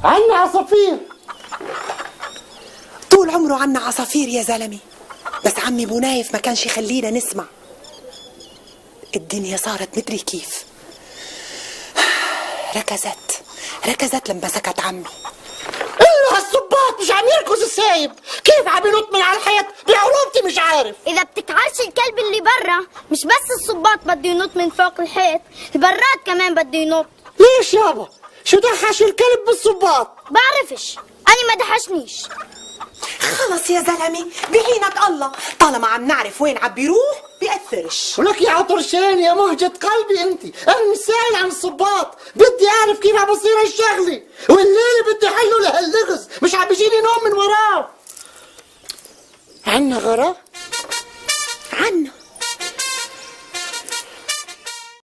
عنا عصافير. طول عمره عنا عصافير يا زلمه، بس عمي ابو نايف ما كانش يخلينا نسمع. الدنيا صارت مدري كيف ركزت لما سكت عمي. الا هالصباط مش عم يركز السايب، كيف عم ينط من على الحيط بعروبتي مش عارف. اذا بتكعرش الكلب اللي برا، مش بس الصباط بده ينط من فوق الحيط، البراد كمان بده ينط. ليش يابا؟ شو دحش الكلب بالصباط؟ بعرفش، انا ما دحشنيش. خلص يا زلمه بعينك الله، طالما عم نعرف وين عم بيروح بيأثرش. ولك يا عطرشان يا مهجة قلبي انت، انا مش سائل عن الصباط، بدي اعرف كيف عم بصير هالشغله، والليله بدي حله لهاللغز، مش عم بيجيني نوم من وراه. عنا غرا؟ عنا